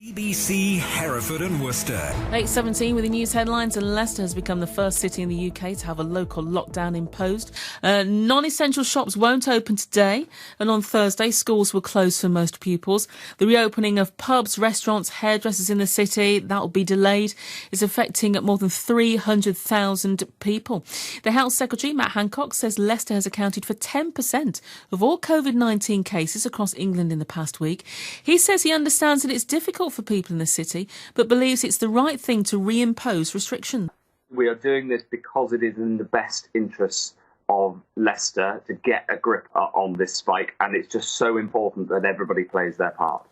BBC Hereford and Worcester. 8:17 with the news headlines, and Leicester has become the first city in the UK to have a local lockdown imposed. Non-essential shops won't open today, and on Thursday schools will close for most pupils. The reopening of pubs, restaurants, hairdressers in the city, that will be delayed. It's affecting more than 300,000 people. The Health Secretary, Matt Hancock, says Leicester has accounted for 10% of all COVID-19 cases across England in the past week. He says he understands that it's difficult for people in the city, but believes it's the right thing to reimpose restrictions. We are doing this because it is in the best interests of Leicester to get a grip on this spike, and it's just so important that everybody plays their part.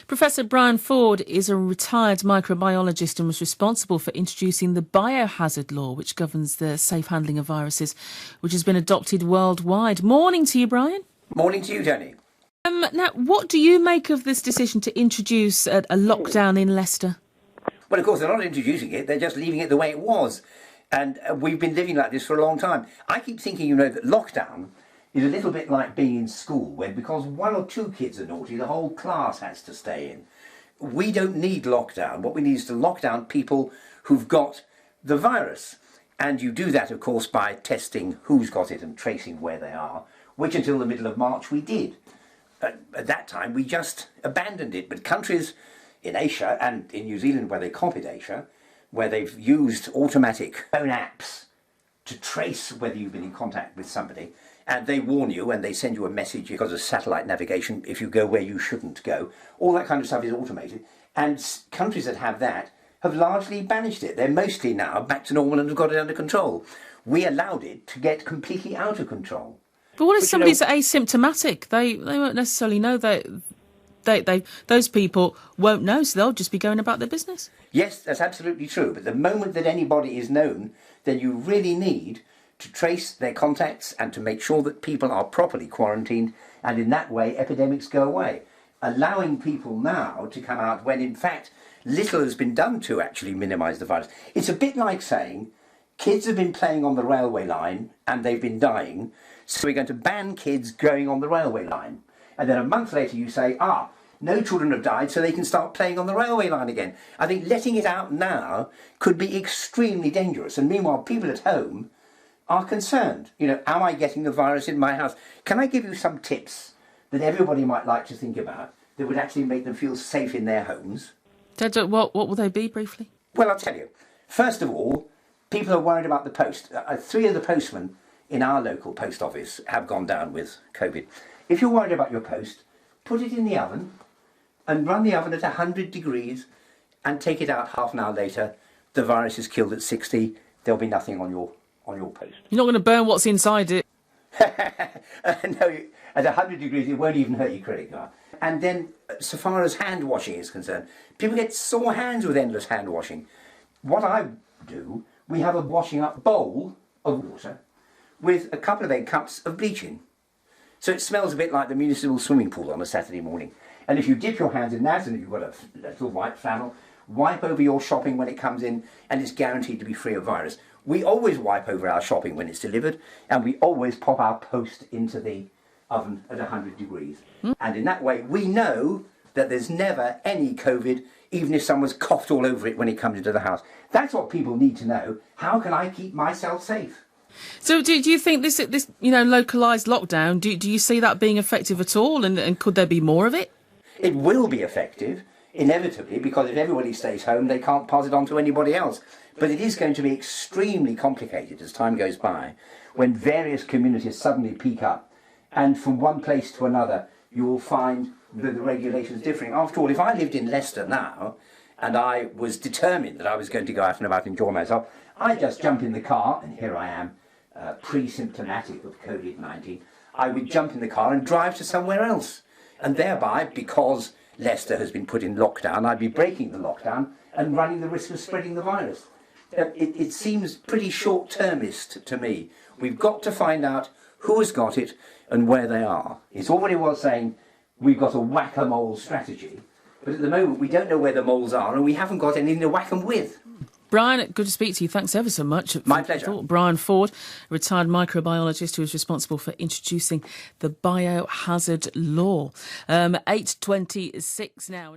Professor Brian Ford is a retired microbiologist and was responsible for introducing the biohazard law, which governs the safe handling of viruses, which has been adopted worldwide. Morning to you, Brian. Morning to you, Tony. Now, what do you make of this decision to introduce a lockdown in Leicester? Well, of course, they're not introducing it, they're just leaving it the way it was. And we've been living like this for a long time. I keep thinking, that lockdown is a little bit like being in school, where because one or two kids are naughty, the whole class has to stay in. We don't need lockdown. What we need is to lock down people who've got the virus. And you do that, of course, by testing who's got it and tracing where they are, which until the middle of March we did. At that time, we just abandoned it. But countries in Asia and in New Zealand, where they copied Asia, where they've used automatic phone apps to trace whether you've been in contact with somebody, and they warn you and they send you a message because of satellite navigation if you go where you shouldn't go. All that kind of stuff is automated. And countries that have that have largely banished it. They're mostly now back to normal and have got it under control. We allowed it to get completely out of control. But what if somebody's asymptomatic? They won't necessarily know that. Those people won't know, so they'll just be going about their business. Yes, that's absolutely true. But the moment that anybody is known, then you really need to trace their contacts and to make sure that people are properly quarantined, and in that way epidemics go away. Allowing people now to come out when in fact little has been done to actually minimise the virus. It's a bit like saying kids have been playing on the railway line and they've been dying, so we're going to ban kids going on the railway line. And then a month later you say, no children have died, so they can start playing on the railway line again. I think letting it out now could be extremely dangerous. And meanwhile, people at home are concerned. Am I getting the virus in my house? Can I give you some tips that everybody might like to think about that would actually make them feel safe in their homes? What will they be, briefly? Well, I'll tell you. First of all, people are worried about the post. 3 of the postmen in our local post office have gone down with COVID. If you're worried about your post, put it in the oven and run the oven at 100 degrees and take it out half an hour later. The virus is killed at 60. There'll be nothing on your post. You're not going to burn what's inside it. No, at 100 degrees it won't even hurt your credit card. And then, so far as hand washing is concerned, people get sore hands with endless hand washing. What I do, we have a washing up bowl of water with a couple of egg cups of bleach in. So it smells a bit like the municipal swimming pool on a Saturday morning. And if you dip your hands in that and you've got a little white flannel, wipe over your shopping when it comes in, and it's guaranteed to be free of virus. We always wipe over our shopping when it's delivered, and we always pop our post into the oven at 100 degrees. And in that way, we know that there's never any COVID, even if someone's coughed all over it when it comes into the house. That's what people need to know. How can I keep myself safe? So do you think this localised lockdown, do you see that being effective at all, and could there be more of it? It will be effective, inevitably, because if everybody stays home, they can't pass it on to anybody else. But it is going to be extremely complicated as time goes by, when various communities suddenly peak up, and from one place to another, you will find that the regulations differing. After all, if I lived in Leicester now, and I was determined that I was going to go out and about and enjoy myself, I'd just jump in the car, and here I am, pre-symptomatic of COVID-19, I would jump in the car and drive to somewhere else. And thereby, because Leicester has been put in lockdown, I'd be breaking the lockdown and running the risk of spreading the virus. It seems pretty short-termist to me. We've got to find out who has got it and where they are. It's all very well saying we've got a whack-a-mole strategy, but at the moment we don't know where the moles are and we haven't got anything to whack them with. Brian, good to speak to you. Thanks ever so much. My pleasure. Brian Ford, a retired microbiologist who is responsible for introducing the biohazard law. 8:26 now.